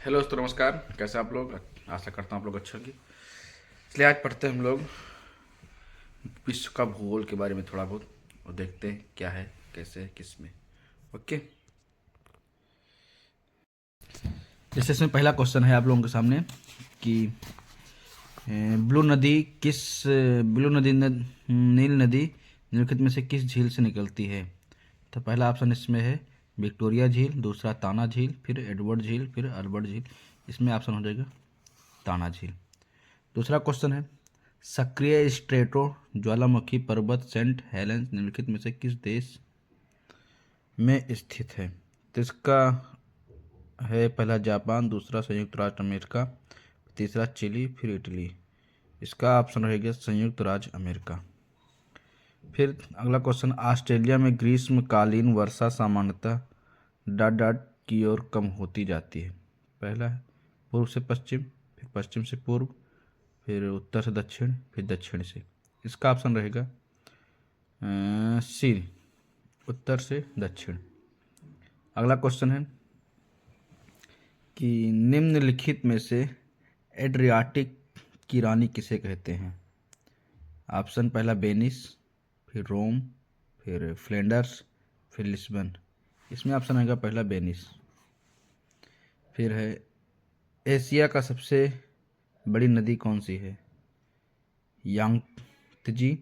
Hello दोस्तों, नमस्कार। कैसे आप लोग? आशा करता हूँ आप लोग अच्छे होंगे। इसलिए आज पढ़ते हैं हम लोग विश्व का भूगोल के बारे में थोड़ा बहुत, और देखते हैं क्या है, कैसे है, किस में। ओके। जैसे इसमें पहला क्वेश्चन है आप लोगों के सामने कि ब्लू नदी किस ब्लू नदी नील नदी निम्नलिखित में से किस झील से निकलती है? तो पहला ऑप्शन इसमें है विक्टोरिया झील, दूसरा ताना झील, फिर एडवर्ड झील, फिर अल्बर्ट झील। इसमें ऑप्शन हो जाएगा ताना झील। दूसरा क्वेश्चन है सक्रिय स्ट्रेटो ज्वालामुखी पर्वत सेंट हेलेंस निम्नलिखित में से किस देश में स्थित है? तो इसका है पहला जापान, दूसरा संयुक्त राज्य अमेरिका, तीसरा चिली, फिर इटली। इसका ऑप्शन रहेगा संयुक्त राज्य अमेरिका। फिर अगला क्वेश्चन ऑस्ट्रेलिया में ग्रीष्मकालीन वर्षा सामान्यतः डॉट डॉट की ओर कम होती जाती है। पहला है पूर्व से पश्चिम, फिर पश्चिम से पूर्व, फिर उत्तर से दक्षिण, फिर दक्षिण से। इसका ऑप्शन रहेगा सी, उत्तर से दक्षिण। अगला क्वेश्चन है कि निम्नलिखित में से एड्रियाटिक की रानी किसे कहते हैं? ऑप्शन पहला वेनिस, फिर रोम, फिर फ्लेंडर्स, फिर लिस्बन। इसमें ऑप्शन आएगा पहला वेनिस। फिर है एशिया का सबसे बड़ी नदी कौन सी है? यांगत्जी,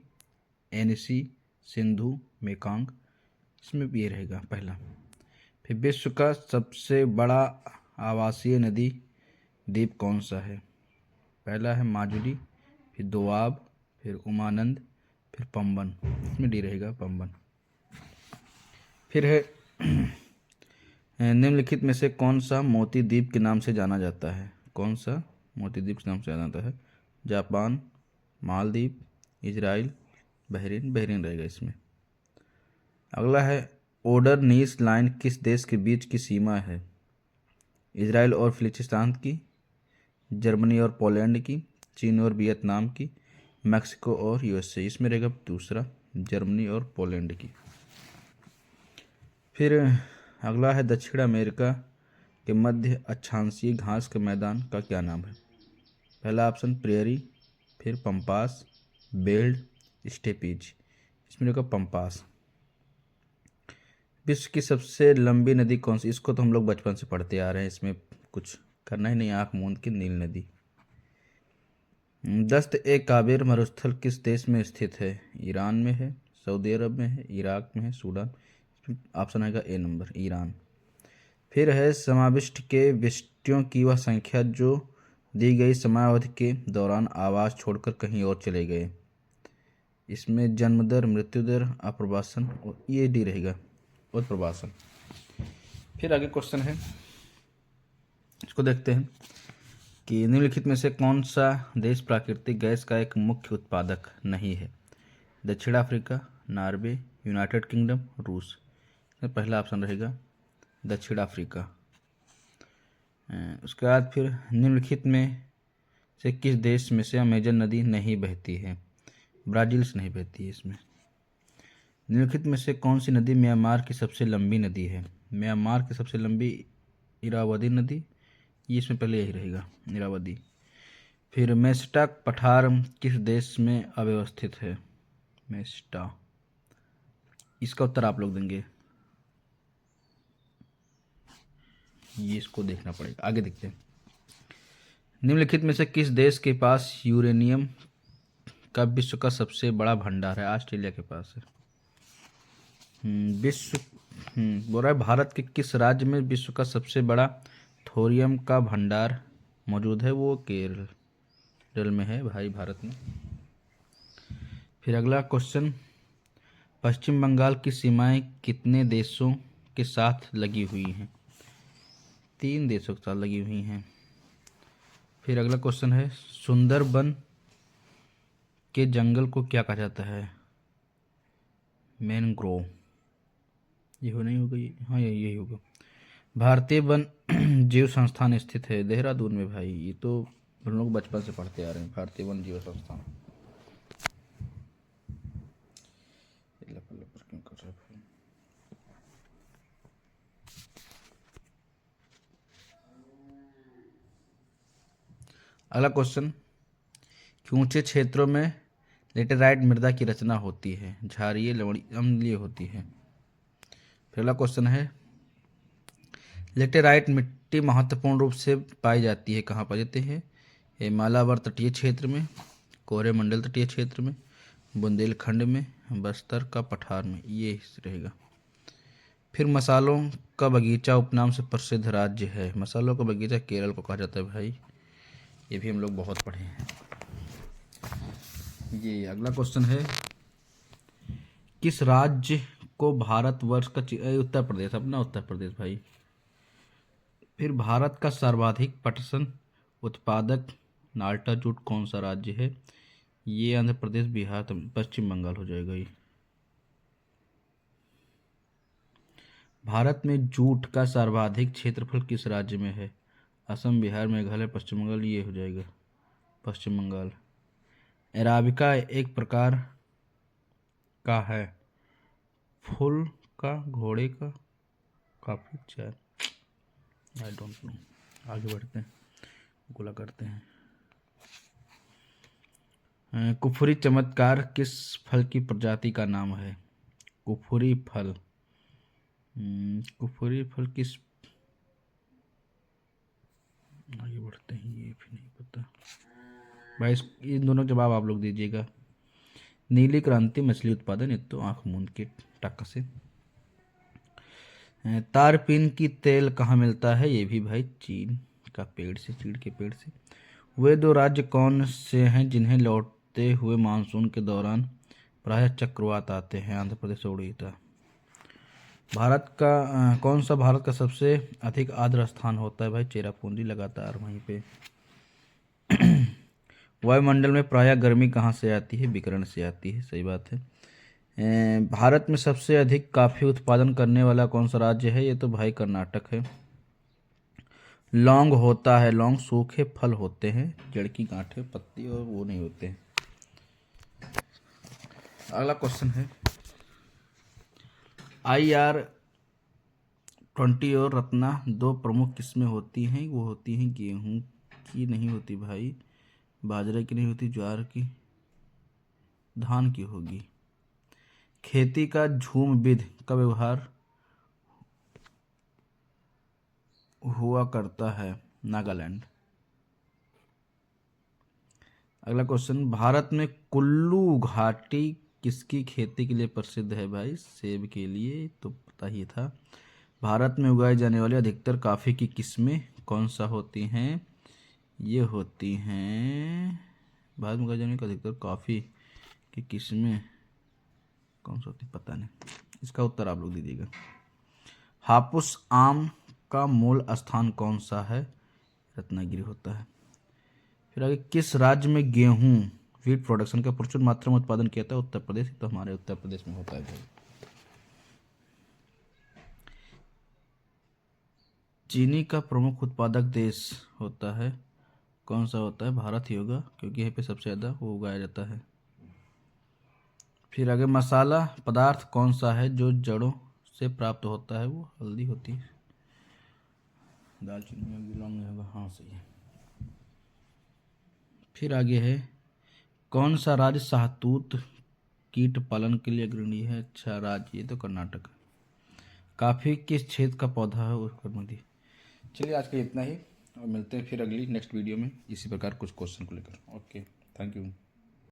एनसी, सिंधु, मेकांग। इसमें भी ये रहेगा पहला। फिर विश्व का सबसे बड़ा आवासीय नदी द्वीप कौन सा है? पहला है माजुली, फिर दोआब, फिर उमानंद, फिर पंबन। इसमें डी रहेगा पंबन। फिर है निम्नलिखित में से कौन सा मोती द्वीप के नाम से जाना जाता है? कौन सा मोती द्वीप के नाम से जाना जाता है? Japan, Maldives, Israel, Bahrain. Bahrain रहेगा इसमें। अगला है ओडर नीस लाइन किस देश के बीच की सीमा है? इजराइल और फिलिस्तीन की, जर्मनी और पोलैंड की, चीन और वियतनाम की, मैक्सिको और यूएसए। इसमें रहेगा दूसरा, जर्मनी और पोलैंड की। फिर अगला है दक्षिण अमेरिका के मध्य अक्षांशीय घास के मैदान का क्या नाम है? पहला ऑप्शन प्रेयरी, फिर पंपास, बेल्ड, स्टेपीज। इसमें रहेगा पंपास। विश्व की सबसे लंबी नदी कौन सी? इसको तो हम लोग बचपन से पढ़ते आ रहे हैं, इसमें कुछ करना ही नहीं। आँख मूंद की नील नदी। दस्त ए काबिर मरुस्थल किस देश में स्थित है? ईरान में है, सऊदी अरब में है, इराक में है, सूडान। ऑप्शन आएगा ए नंबर, ईरान। फिर है समाविष्ट के विष्टियों की वह संख्या जो दी गई समयावधि के दौरान आवास छोड़कर कहीं और चले गए। इसमें जन्म दर, मृत्यु दर, अप्रवासन और ये डी रहेगा और प्रवासन। फिर आगे क्वेश्चन है, इसको देखते हैं कि निम्नलिखित में से कौन सा देश प्राकृतिक गैस का एक मुख्य उत्पादक नहीं है? दक्षिण अफ्रीका, नॉर्वे, यूनाइटेड किंगडम, रूस। पहला ऑप्शन रहेगा दक्षिण अफ्रीका। उसके बाद फिर निम्नलिखित में से किस देश में से अमेजन नदी नहीं बहती है? ब्राज़ील से नहीं बहती है इसमें। निम्नलिखित में से कौन सी नदी म्यांमार की सबसे लंबी नदी है? म्यांमार की सबसे लंबी इरावदी नदी। ये इसमें पहले यही रहेगा, इरावदी। फिर मेस्टा पठार किस देश में अव्यवस्थित है? मेस्टा, इसका उत्तर आप लोग देंगे, ये इसको देखना पड़ेगा। आगे देखते हैं। निम्नलिखित में से किस देश के पास यूरेनियम का विश्व का सबसे बड़ा भंडार है? ऑस्ट्रेलिया के पास है। विश्व बोल रहा है भारत के किस राज्य में विश्व का सबसे बड़ा थोरियम का भंडार मौजूद है? वो केरल में है भाई, भारत में। फिर अगला क्वेश्चन, पश्चिम बंगाल की सीमाएं कितने देशों के साथ लगी हुई हैं? 3 देशों के साथ लगी हुई हैं। फिर अगला क्वेश्चन है सुंदरबन के जंगल को क्या कहा जाता है? मैनग्रोव। ये हो नहीं होगा ये? हाँ, यही होगा। भारतीय वन जीव संस्थान स्थित है देहरादून में भाई। ये तो हम लोग बचपन से पढ़ते आ रहे हैं, भारतीय वन जीव संस्थान। क्यों कर रहा है भाई? अगला क्वेश्चन कि ऊंचे क्षेत्रों में लेटेराइट मृदा की रचना होती है, क्षारीय, लवणीय, अम्लीय होती है। पहला क्वेश्चन है लेटेराइट मिट्टी महत्वपूर्ण रूप से पाई जाती है, कहाँ पाई जाती है? हिमालय तटीय क्षेत्र में, कोरोमंडल तटीय क्षेत्र में, बुंदेलखंड में, बस्तर का पठार में, ये रहेगा। फिर मसालों का बगीचा उपनाम से प्रसिद्ध राज्य है। मसालों का बगीचा केरल को कहा जाता है भाई, ये भी हम लोग बहुत पढ़े हैं। ये अगला क्वेश्चन है किस राज्य को भारतवर्ष का उत्तर प्रदेश, अपना उत्तर प्रदेश भाई। फिर भारत का सर्वाधिक पटसन उत्पादक नाल्टा जूट कौन सा राज्य है? ये आंध्र प्रदेश, बिहार, पश्चिम बंगाल हो जाएगा ये। भारत में जूट का सर्वाधिक क्षेत्रफल किस राज्य में है? असम, बिहार, मेघालय, पश्चिम बंगाल, ये हो जाएगा पश्चिम बंगाल। अराबिका एक प्रकार का है, फूल का, घोड़े का, कॉफी, चाय, आई डोंट नो। आगे बढ़ते हैं, गोला करते हैं। कुफरी चमत्कार किस फल की प्रजाति का नाम है? कुफरी फल, कुफरी फल किस, आगे बढ़ते हैं, ये भी नहीं पता भाई। इन दोनों के जवाब आप लोग दीजिएगा। नीली क्रांति मछली उत्पादन, ये तो आंख मूंद के टक्कर से। तारपीन की तेल कहाँ मिलता है? ये भी भाई चीन का पेड़ से, चीड़ के पेड़ से। वे दो राज्य कौन से हैं जिन्हें लौटते हुए मानसून के दौरान प्रायः चक्रवात आते हैं? आंध्र प्रदेश और उड़ीसा। भारत का कौन सा भारत का सबसे अधिक आर्द्र स्थान होता है भाई? चेरापूंजी, लगातार वहीं पे। वायुमंडल में प्रायः गर्मी कहाँ से आती है? विकिरण से आती है, सही बात है। भारत में सबसे अधिक कॉफी उत्पादन करने वाला कौन सा राज्य है? ये तो भाई कर्नाटक है। लौंग होता है, लौंग सूखे फल होते हैं, जड़ की गांठें, पत्ती और वो नहीं होते हैं। अगला क्वेश्चन है IR-20 और रत्ना दो प्रमुख किस्में होती हैं? वो होती हैं गेहूं की नहीं होती भाई, बाजरे की नहीं होती, ज्वार की, धान की होगी। खेती का झूम विधि का व्यवहार हुआ करता है नागालैंड। अगला क्वेश्चन भारत में कुल्लू घाटी किसकी खेती के लिए प्रसिद्ध है भाई? सेब के लिए, तो पता ही था। भारत में उगाई जाने वाली अधिकतर कॉफ़ी की किस्में कौन सा होती हैं? ये होती हैं, भारत में उगाई जाने वाली अधिकतर कॉफ़ी की किस्में कौन सा होती, पता नहीं। इसका उत्तर आप लोग दीजिएगा। हापुस आम का मूल स्थान कौन सा है? रत्नागिरी होता है। फिर आगे किस राज्य में गेहूं, व्हीट प्रोडक्शन का प्रचुर मात्रा में उत्पादन किया था? उत्तर प्रदेश, तो हमारे उत्तर प्रदेश में होता है भाई। चीनी का प्रमुख उत्पादक देश होता है, कौन सा होता है? भारत ही होगा, क्योंकि यहाँ पे सबसे ज़्यादा वो उगाया जाता है। फिर आगे मसाला पदार्थ कौन सा है जो जड़ों से प्राप्त होता है? वो हल्दी होती है, दालचीनी में लौंग होगा, हाँ सही है। फिर आगे है कौन सा राज्य शहतूत कीट पालन के लिए अग्रणी है? अच्छा राज्य, ये तो कर्नाटक है। काफ़ी किस क्षेत्र का पौधा है? उसको मध्य। चलिए आज का इतना ही, और मिलते हैं फिर अगली नेक्स्ट वीडियो में इसी प्रकार कुछ क्वेश्चन को लेकर। Okay, thank you.